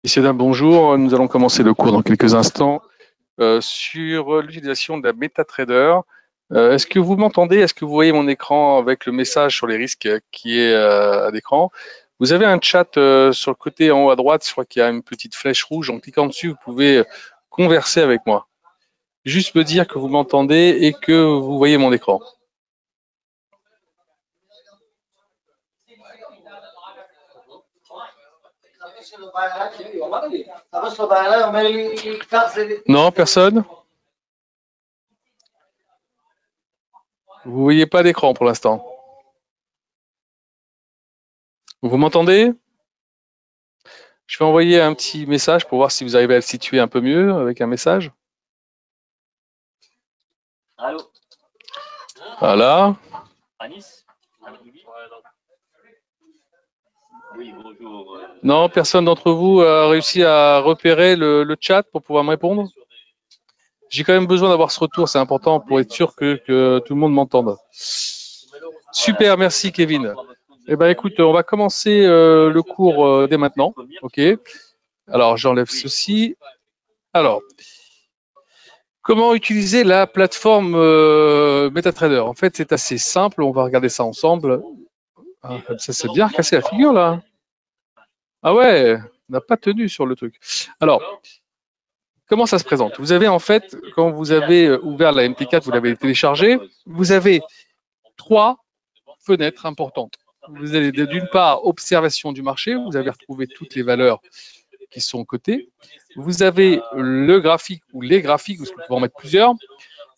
Messieurs, dames, bonjour. Nous allons commencer le cours dans quelques instants sur l'utilisation de la MetaTrader. Est-ce que vous m'entendez? Est-ce que vous voyez mon écran avec le message sur les risques qui est à l'écran? Vous avez un chat sur le côté en haut à droite. Je crois qu'il y a une petite flèche rouge. En cliquant dessus, vous pouvez converser avec moi. Juste me dire que vous m'entendez et que vous voyez mon écran. Non, personne? Vous voyez pas d'écran pour l'instant. Vous m'entendez? Je vais envoyer un petit message pour voir si vous arrivez à le situer un peu mieux avec un message. Allô? Voilà. Anis? Oui, bonjour. Non, personne d'entre vous a réussi à repérer le chat pour pouvoir me répondre? J'ai quand même besoin d'avoir ce retour, c'est important pour être sûr que tout le monde m'entende. Super, merci Kevin. Eh ben écoute, on va commencer le cours dès maintenant. Ok. Alors j'enlève ceci. Alors, comment utiliser la plateforme MetaTrader? En fait, c'est assez simple. On va regarder ça ensemble. Ah, ça s'est bien cassé la figure là. Ah ouais, on n'a pas tenu sur le truc. Alors, comment ça se présente? Vous avez en fait, quand vous avez ouvert la MT4, vous l'avez téléchargée, vous avez trois fenêtres importantes. Vous avez d'une part observation du marché, vous avez retrouvé toutes les valeurs qui sont cotées. Vous avez le graphique ou les graphiques, parce que vous pouvez en mettre plusieurs.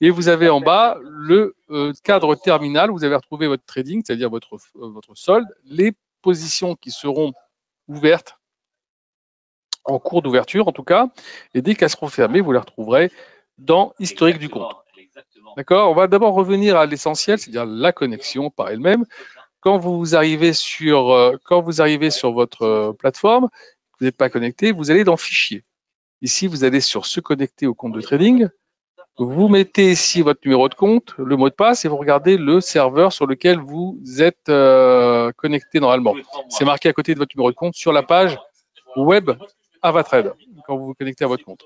Et vous avez en bas le cadre terminal, vous avez retrouvé votre trading, c'est-à-dire votre solde, les positions qui seront ouvertes en cours d'ouverture en tout cas, et dès qu'elles seront fermées, vous les retrouverez dans historique du compte. D'accord? On va d'abord revenir à l'essentiel, c'est-à-dire la connexion par elle-même. Quand vous arrivez sur votre plateforme, vous n'êtes pas connecté, vous allez dans Fichier. Ici, vous allez sur Se connecter au compte de trading. Vous mettez ici votre numéro de compte, le mot de passe, et vous regardez le serveur sur lequel vous êtes connecté normalement. C'est marqué à côté de votre numéro de compte sur la page web AvaTrade, quand vous vous connectez à votre compte.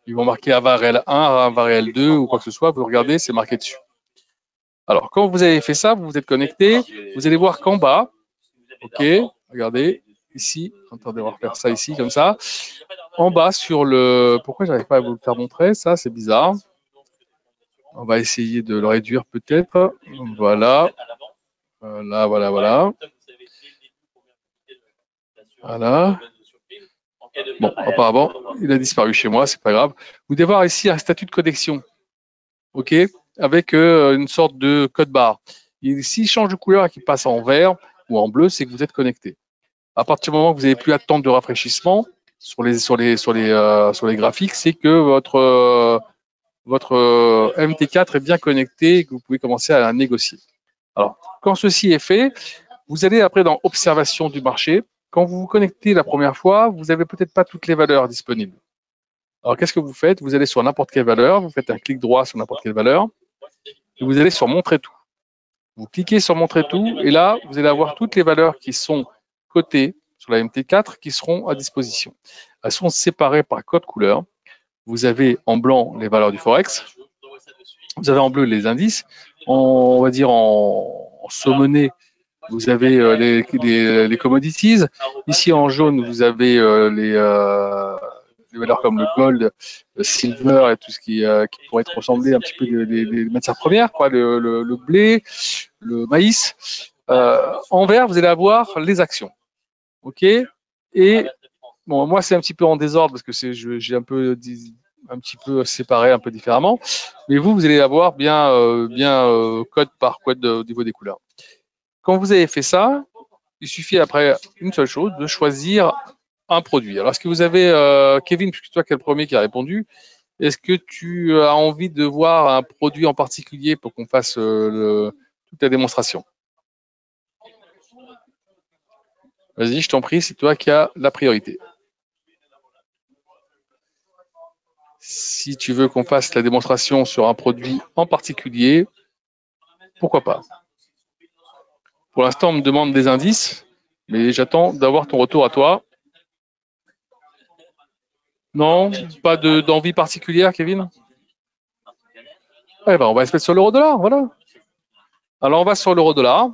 Ils vont marquer AvaReal 1, AvaReal 2 ou quoi que ce soit, vous regardez, c'est marqué dessus. Alors, quand vous avez fait ça, vous vous êtes connecté, vous allez voir qu'en bas, ok, regardez, ici, attendez, on va refaire ça ici, comme ça. En bas, sur le... Pourquoi j'arrive pas à vous le faire montrer? Ça, c'est bizarre. On va essayer de le réduire peut-être. Voilà. Voilà, voilà, voilà. Voilà. Bon, apparemment, il a disparu chez moi, c'est pas grave. Vous devez voir ici un statut de connexion. OK? Avec une sorte de code barre. S'il change de couleur et qu'il passe en vert ou en bleu, c'est que vous êtes connecté. À partir du moment où vous n'avez plus à attendre de rafraîchissement sur les graphiques, c'est que votre MT4 est bien connecté et que vous pouvez commencer à négocier. Alors, quand ceci est fait, vous allez après dans Observation du marché. Quand vous vous connectez la première fois, vous n'avez peut-être pas toutes les valeurs disponibles. Alors, qu'est-ce que vous faites? Vous allez sur n'importe quelle valeur, vous faites un clic droit sur n'importe quelle valeur, et vous allez sur Montrer tout. Vous cliquez sur Montrer tout, et là, vous allez avoir toutes les valeurs qui sont cotées sur la MT4 qui seront à disposition. Elles sont séparées par code couleur. Vous avez en blanc les valeurs du Forex, vous avez en bleu les indices, on va dire en saumonné, vous avez les commodities. Ici en jaune, vous avez les valeurs comme le gold, le silver et tout ce qui pourrait être ressemblé un petit peu des matières premières, quoi, le blé, le maïs. En vert, vous allez avoir les actions. OK? Et bon, moi, c'est un petit peu en désordre parce que j'ai un petit peu séparé, un peu différemment. Mais vous allez avoir bien code par code au niveau des couleurs. Quand vous avez fait ça, il suffit après une seule chose, de choisir un produit. Alors, est-ce que vous avez, Kevin, puisque toi qui es le premier qui a répondu, est-ce que tu as envie de voir un produit en particulier pour qu'on fasse toute la démonstration? Vas-y, je t'en prie, c'est toi qui as la priorité. Si tu veux qu'on fasse la démonstration sur un produit en particulier, pourquoi pas? Pour l'instant, on me demande des indices, mais j'attends d'avoir ton retour à toi. Non, pas d'envie particulière, Kevin? Eh ben, on va se mettre sur l'euro-dollar, voilà. Alors, on va sur l'euro-dollar.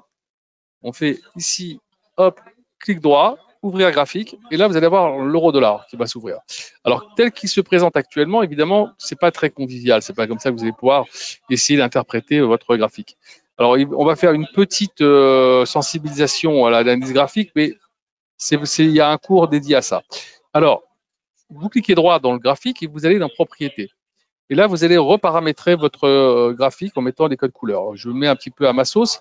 On fait ici, hop, clic droit, ouvrir graphique, et là, vous allez avoir l'euro-dollar qui va s'ouvrir. Alors, tel qu'il se présente actuellement, évidemment, c'est pas très convivial. C'est pas comme ça que vous allez pouvoir essayer d'interpréter votre graphique. Alors, on va faire une petite sensibilisation à l'indice graphique, mais il y a un cours dédié à ça. Alors, vous cliquez droit dans le graphique et vous allez dans propriétés. Et là, vous allez reparamétrer votre graphique en mettant les codes couleurs. Je mets un petit peu à ma sauce.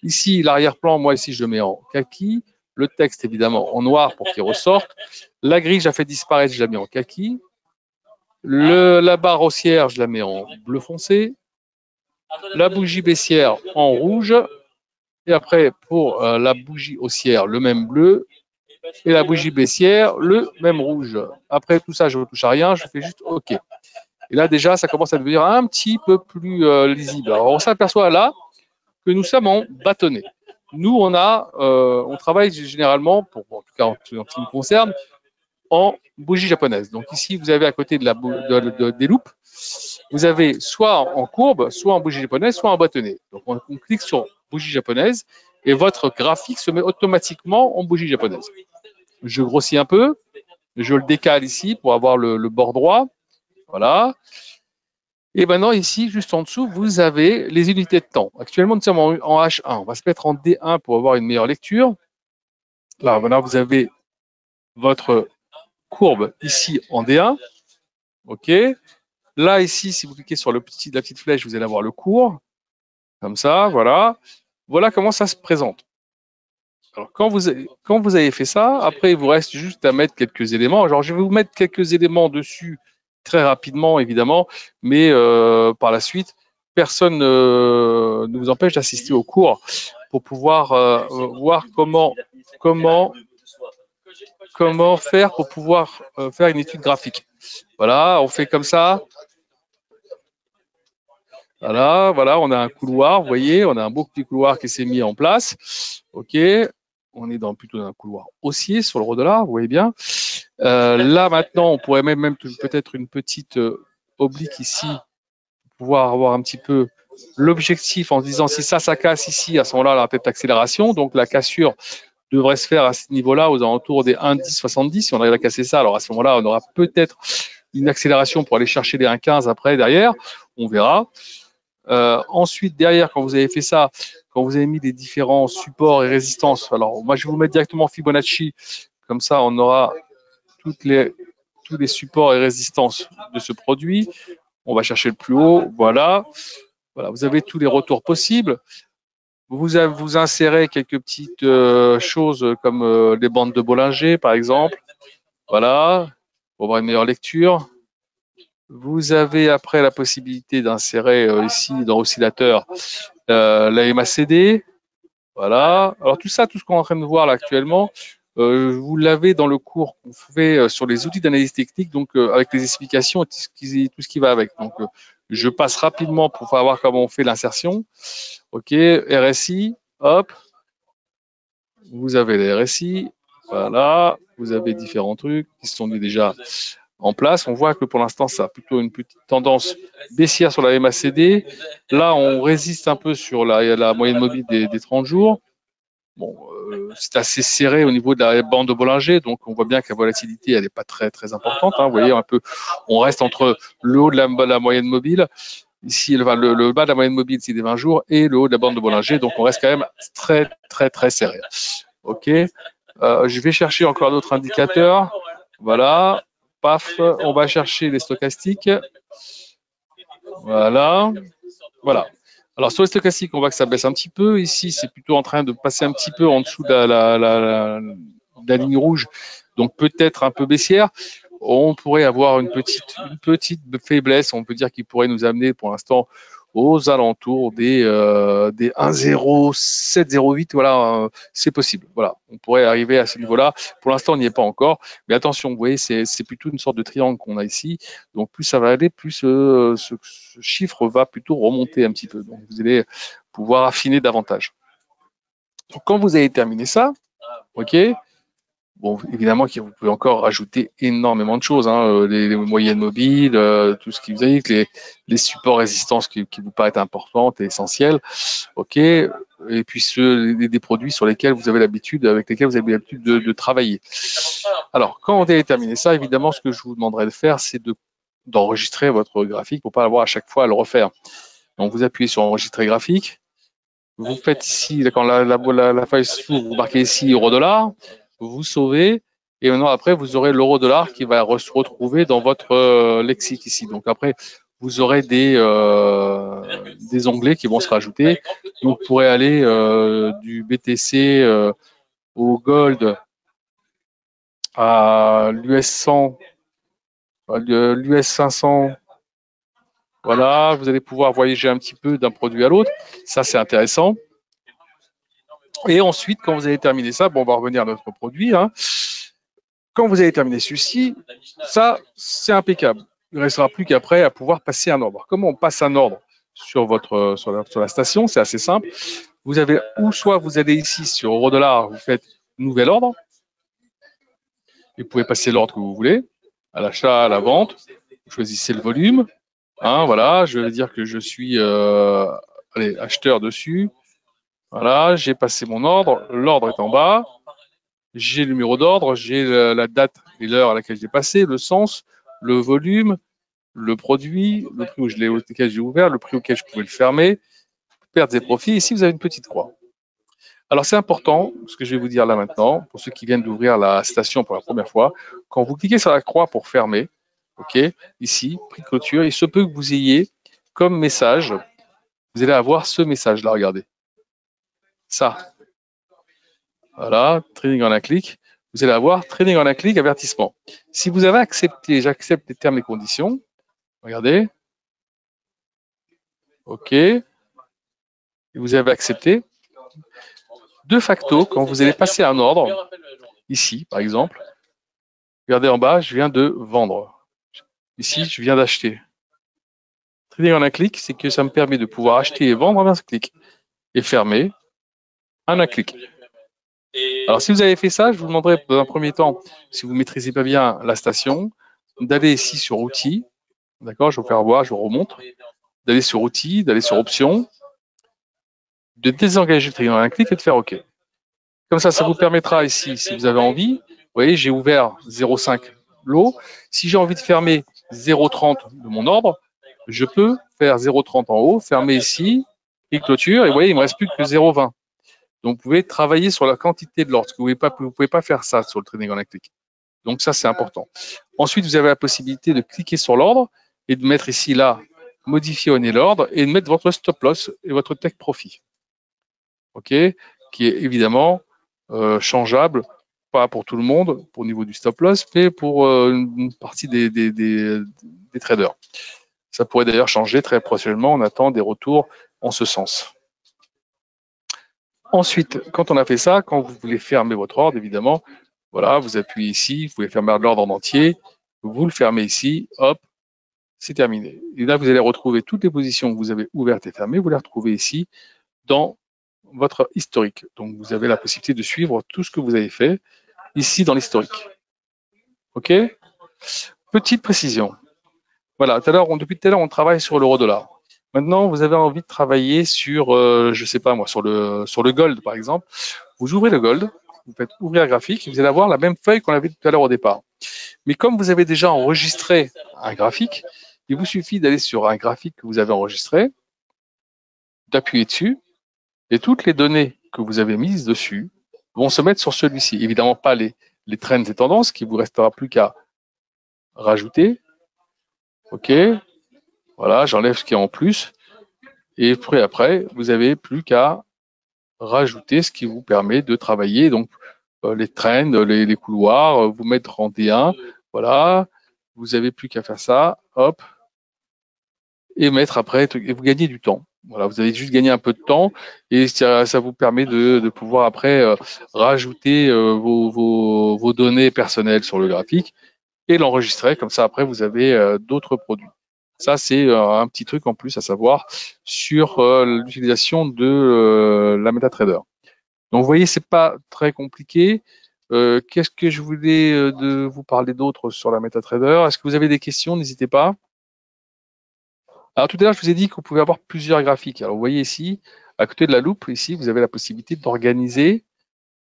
Ici, l'arrière-plan, moi, ici, je le mets en kaki. Le texte, évidemment, en noir pour qu'il ressorte. La grille, j'ai fait disparaître, je la mets en kaki. La barre haussière, je la mets en bleu foncé. La bougie baissière en rouge. Et après, pour la bougie haussière, le même bleu. Et la bougie baissière, le même rouge. Après tout ça, je ne touche à rien, je fais juste OK. Et là, déjà, ça commence à devenir un petit peu plus lisible. Alors, on s'aperçoit là que nous sommes en bâtonnet. Nous, on travaille généralement, en tout cas en ce qui me concerne, en bougie japonaise. Donc ici, vous avez à côté des loupes, vous avez soit en courbe, soit en bougie japonaise, soit en bâtonnet. Donc on clique sur bougie japonaise et votre graphique se met automatiquement en bougie japonaise. Je grossis un peu, je le décale ici pour avoir le bord droit. Voilà. Et maintenant, ici, juste en dessous, vous avez les unités de temps. Actuellement, nous sommes en H1. On va se mettre en D1 pour avoir une meilleure lecture. Là, voilà, vous avez votre courbe ici en D1. OK. Là, ici, si vous cliquez sur la petite flèche, vous allez avoir le cours. Comme ça, voilà. Voilà comment ça se présente. Alors, quand vous avez fait ça, après, il vous reste juste à mettre quelques éléments. Alors, je vais vous mettre quelques éléments dessus très rapidement, évidemment, mais par la suite, personne ne vous empêche d'assister au cours pour pouvoir voir comment faire pour pouvoir faire une étude graphique. Voilà, on fait comme ça. Voilà, on a un couloir, vous voyez, on a un beau petit couloir qui s'est mis en place. OK, on est plutôt dans un couloir haussier sur l'euro-dollar, vous voyez bien. Là, maintenant, on pourrait même peut-être une petite oblique ici, pour pouvoir avoir un petit peu l'objectif en se disant si ça casse ici, à ce moment-là, on aura peut-être accélération. Donc, la cassure devrait se faire à ce niveau-là, aux alentours des 1,1070. Si on arrive à casser ça, alors à ce moment-là, on aura peut-être une accélération pour aller chercher les 1,15 après, derrière. On verra. Ensuite, derrière, quand vous avez fait ça, quand vous avez mis les différents supports et résistances, alors moi je vais vous mettre directement Fibonacci, comme ça on aura tous les supports et résistances de ce produit. On va chercher le plus haut, voilà. Vous avez tous les retours possibles. Vous insérez quelques petites choses comme les bandes de Bollinger, par exemple. Voilà, pour avoir une meilleure lecture. Vous avez après la possibilité d'insérer ici dans oscillateur la MACD. Voilà. Alors tout ça, tout ce qu'on est en train de voir là actuellement, vous l'avez dans le cours qu'on fait sur les outils d'analyse technique, donc avec les explications et tout ce qui va avec. Donc je passe rapidement pour voir comment on fait l'insertion. OK, RSI, hop. Vous avez les RSI, voilà. Vous avez différents trucs qui sont déjà en place. On voit que pour l'instant, ça a plutôt une petite tendance baissière sur la MACD. Là, on résiste un peu sur la moyenne mobile des 30 jours. Bon, c'est assez serré au niveau de la bande de Bollinger, donc on voit bien que la volatilité, elle n'est pas très très importante. Hein. Vous voyez un peu, on reste entre le haut de la moyenne mobile, ici le bas de la moyenne mobile, c'est des 20 jours, et le haut de la bande de Bollinger, donc on reste quand même très très très serré. OK. Je vais chercher encore d'autres indicateurs. Voilà. Paf, on va chercher les stochastiques. Voilà. Alors sur les stochastiques, on voit que ça baisse un petit peu. Ici, c'est plutôt en train de passer un petit peu en dessous de la ligne rouge, donc peut-être un peu baissière. On pourrait avoir une petite faiblesse, on peut dire, qui pourrait nous amener pour l'instant aux alentours des 1,0708. Voilà, c'est possible. Voilà, on pourrait arriver à ce niveau-là. Pour l'instant, on n'y est pas encore. Mais attention, vous voyez, c'est plutôt une sorte de triangle qu'on a ici. Donc, plus ça va aller, plus ce chiffre va plutôt remonter un petit peu. Donc, vous allez pouvoir affiner davantage. Donc, quand vous avez terminé ça, OK, Bon, évidemment, vous pouvez encore rajouter énormément de choses, hein, les moyennes mobiles, tout ce qui vous avez, les supports résistance qui vous paraissent importantes et essentielles. OK. Et puis des produits sur lesquels vous avez l'habitude, avec lesquels vous avez l'habitude de travailler. Alors, quand on a terminé ça, évidemment, ce que je vous demanderai de faire, c'est d'enregistrer votre graphique pour pas avoir à chaque fois à le refaire. Donc, vous appuyez sur enregistrer graphique. Vous faites ici, quand la feuille s'ouvre, vous marquez ici euro-dollar, vous sauvez, et maintenant après, vous aurez l'euro-dollar qui va se retrouver dans votre lexique ici. Donc après, vous aurez des onglets qui vont se rajouter. Vous pourrez aller du BTC au Gold à l'US 100, l'US 500. Voilà, vous allez pouvoir voyager un petit peu d'un produit à l'autre. Ça, c'est intéressant. Et ensuite, quand vous avez terminé ça, bon, on va revenir à notre produit. Hein. Quand vous avez terminé celui-ci, ça, c'est impeccable. Il ne restera plus qu'après à pouvoir passer un ordre. Comment on passe un ordre sur la station? C'est assez simple. Vous avez, ou soit vous allez ici sur euro-dollar, vous faites nouvel ordre. Vous pouvez passer l'ordre que vous voulez, à l'achat, à la vente. Vous choisissez le volume. Hein, voilà, je vais dire que je suis acheteur dessus. Voilà, j'ai passé mon ordre. L'ordre est en bas. J'ai le numéro d'ordre, j'ai la date et l'heure à laquelle j'ai passé, le sens, le volume, le produit, le prix auquel j'ai ouvert, le prix auquel je pouvais le fermer, pertes et profits. Ici, vous avez une petite croix. Alors, c'est important, ce que je vais vous dire là maintenant, pour ceux qui viennent d'ouvrir la station pour la première fois, quand vous cliquez sur la croix pour fermer, OK, ici, prix de clôture, il se peut que vous ayez comme message, vous allez avoir ce message-là, regardez. Ça. Voilà, trading en un clic. Vous allez avoir trading en un clic, avertissement. Si vous avez accepté, j'accepte les termes et conditions, regardez. OK. Et vous avez accepté. De facto, quand vous allez passer un ordre, ici, par exemple, regardez en bas, je viens de vendre. Ici, je viens d'acheter. Trading en un clic, c'est que ça me permet de pouvoir acheter et vendre en un clic. Et fermer en un clic. Alors, si vous avez fait ça, je vous demanderai dans un premier temps, si vous ne maîtrisez pas bien la station, d'aller ici sur outils. D'accord, je vais vous faire voir, je vous remonte. D'aller sur outils, d'aller sur options, de désengager le triangle à un clic et de faire OK. Comme ça vous permettra ici, si vous avez envie, vous voyez, j'ai ouvert 0,5 lot. Si j'ai envie de fermer 0,30 de mon ordre, je peux faire 0,30 en haut, fermer ici, et clôture, et vous voyez, il ne me reste plus que 0,20. Donc, vous pouvez travailler sur la quantité de l'ordre, parce que vous ne pouvez pas faire ça sur le trading en un clic. Donc, ça, c'est important. Ensuite, vous avez la possibilité de cliquer sur l'ordre et de mettre ici, là, modifier au nez l'ordre et de mettre votre stop loss et votre take profit. OK, qui est évidemment changeable, pas pour tout le monde, au niveau du stop loss, mais pour une partie des traders. Ça pourrait d'ailleurs changer très prochainement. On attend des retours en ce sens. Ensuite, quand on a fait ça, quand vous voulez fermer votre ordre, évidemment, voilà, vous appuyez ici, vous pouvez fermer l'ordre en entier, vous le fermez ici, hop, c'est terminé. Et là, vous allez retrouver toutes les positions que vous avez ouvertes et fermées, vous les retrouvez ici dans votre historique. Donc, vous avez la possibilité de suivre tout ce que vous avez fait ici dans l'historique. OK? Petite précision. Voilà, depuis tout à l'heure, on travaille sur l'euro-dollar. Maintenant, vous avez envie de travailler sur, je sais pas moi, sur le gold, par exemple. Vous ouvrez le gold, vous faites ouvrir graphique, et vous allez avoir la même feuille qu'on avait tout à l'heure au départ. Mais comme vous avez déjà enregistré un graphique, il vous suffit d'aller sur un graphique que vous avez enregistré, d'appuyer dessus, et toutes les données que vous avez mises dessus vont se mettre sur celui-ci. Évidemment, pas les trends et tendances, qui vous restera plus qu'à rajouter. OK. Voilà, j'enlève ce qui est en plus. Et puis après, vous avez plus qu'à rajouter ce qui vous permet de travailler. Donc, les trends, les couloirs, vous mettre en D1. Voilà. Vous avez plus qu'à faire ça. Hop. Et mettre après, et vous gagnez du temps. Voilà, vous avez juste gagné un peu de temps et ça vous permet de pouvoir après rajouter vos données personnelles sur le graphique et l'enregistrer. Comme ça, après, vous avez d'autres produits. Ça, c'est un petit truc en plus à savoir sur l'utilisation de la MetaTrader. Donc, vous voyez, c'est pas très compliqué. Qu'est-ce que je voulais de vous parler d'autre sur la MetaTrader? Est-ce que vous avez des questions? N'hésitez pas. Alors tout à l'heure, je vous ai dit que vous pouvez avoir plusieurs graphiques. Alors vous voyez ici, à côté de la loupe, ici, vous avez la possibilité d'organiser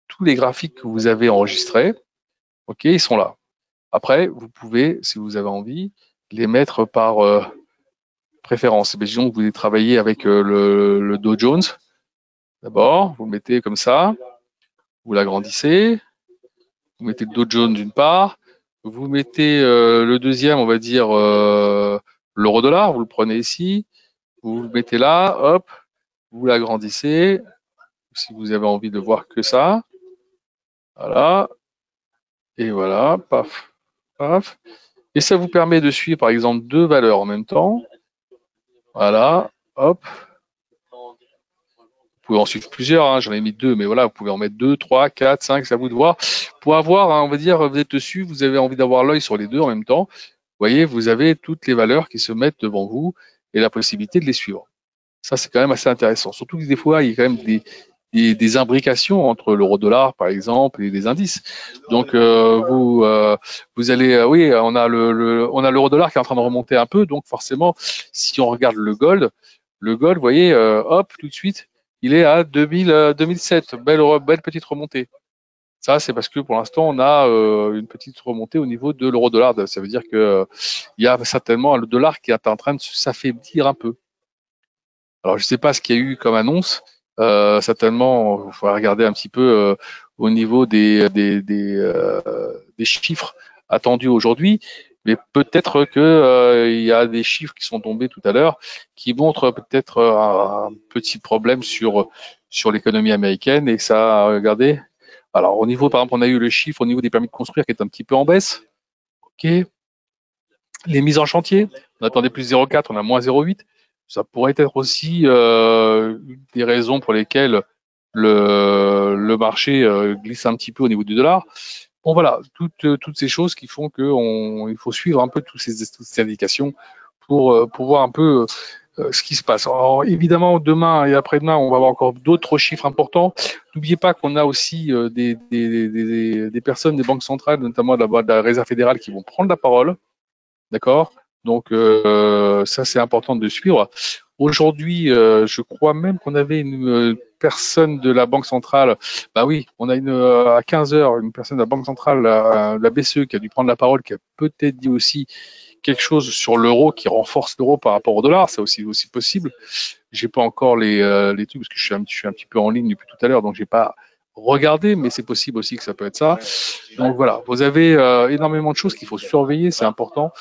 tous les graphiques que vous avez enregistrés. Ok, ils sont là. Après, vous pouvez, si vous avez envie, les mettre par préférence. Disons que vous voulez travailler avec le Dow Jones. D'abord, vous le mettez comme ça, vous l'agrandissez, vous mettez le Dow Jones d'une part, vous mettez le deuxième, on va dire l'euro-dollar, vous le prenez ici, vous le mettez là, hop, vous l'agrandissez, si vous avez envie de voir que ça, voilà, et voilà, paf, paf, et ça vous permet de suivre par exemple deux valeurs en même temps, voilà, hop, vous pouvez en suivre plusieurs, hein, j'en ai mis deux, mais voilà, vous pouvez en mettre deux, trois, quatre, cinq, c'est à vous de voir. Pour avoir, hein, on va dire, vous êtes dessus, vous avez envie d'avoir l'œil sur les deux en même temps. Vous voyez, vous avez toutes les valeurs qui se mettent devant vous et la possibilité de les suivre. Ça, c'est quand même assez intéressant. Surtout que des fois, il y a quand même des imbrications entre l'euro-dollar, par exemple, et des indices. Donc, vous allez, oui, on a l'euro-dollar qui est en train de remonter un peu. Donc, forcément, si on regarde le gold, vous voyez, hop, tout de suite, il est à 2007. Belle petite remontée. Ça, c'est parce que pour l'instant, on a une petite remontée au niveau de l'euro-dollar. Ça veut dire que il y a certainement le dollar qui est en train de s'affaiblir un peu. Alors, je ne sais pas ce qu'il y a eu comme annonce. Certainement, il faudra regarder un petit peu au niveau des chiffres attendus aujourd'hui. Mais peut-être que il y a des chiffres qui sont tombés tout à l'heure qui montrent peut-être un petit problème sur l'économie américaine et ça, regardez. Alors au niveau, par exemple, on a eu le chiffre au niveau des permis de construire qui est un petit peu en baisse. Ok. Les mises en chantier, on attendait plus 0,4, on a moins 0,8. Ça pourrait être aussi une des raisons pour lesquelles le marché glisse un petit peu au niveau du dollar. Bon voilà, toutes ces choses qui font qu'il faut suivre un peu toutes ces indications pour voir un peu ce qui se passe. Alors évidemment, demain et après-demain, on va avoir encore d'autres chiffres importants. N'oubliez pas qu'on a aussi des personnes des banques centrales, notamment de la Réserve fédérale, qui vont prendre la parole. D'accord? Donc ça, c'est important de suivre. Aujourd'hui, je crois même qu'on avait une personne de la Banque centrale. Bah oui, on a à 15 heures une personne de la Banque centrale, la BCE, qui a dû prendre la parole, qui a peut-être dit aussi quelque chose sur l'euro, qui renforce l'euro par rapport au dollar. C'est aussi possible. J'ai pas encore les trucs parce que je suis un petit peu en ligne depuis tout à l'heure, donc j'ai pas regardé, mais c'est possible aussi que ça peut être ça. Donc voilà, vous avez énormément de choses qu'il faut surveiller, c'est important.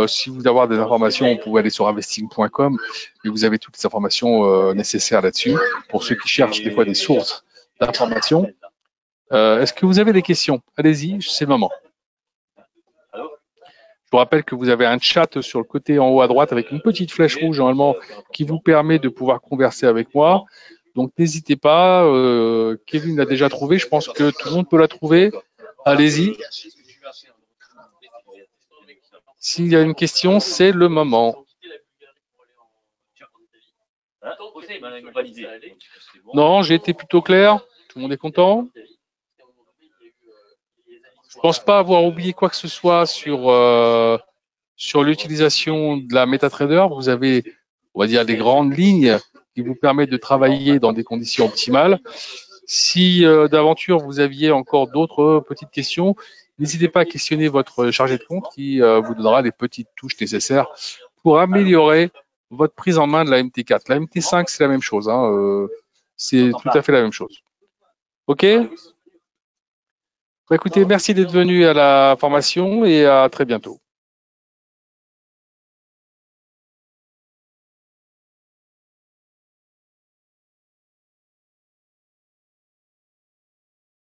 Si vous voulez avoir des informations, vous pouvez aller sur investing.com et vous avez toutes les informations nécessaires là-dessus pour ceux qui cherchent des fois des sources d'informations. Est-ce que vous avez des questions? Allez-y, c'est le moment. Je vous rappelle que vous avez un chat sur le côté en haut à droite avec une petite flèche rouge normalement qui vous permet de pouvoir converser avec moi. Donc n'hésitez pas. Kevin l'a déjà trouvé. Je pense que tout le monde peut la trouver. Allez-y. S'il y a une question, c'est le moment. Non, j'ai été plutôt clair. Tout le monde est content. Je pense pas avoir oublié quoi que ce soit sur l'utilisation de la MetaTrader. Vous avez, on va dire, des grandes lignes qui vous permettent de travailler dans des conditions optimales. Si d'aventure vous aviez encore d'autres petites questions, n'hésitez pas à questionner votre chargé de compte qui vous donnera les petites touches nécessaires pour améliorer votre prise en main de la MT4. La MT5, c'est la même chose. Hein, c'est tout à fait la même chose. OK? Bah, écoutez, merci d'être venu à la formation et à très bientôt.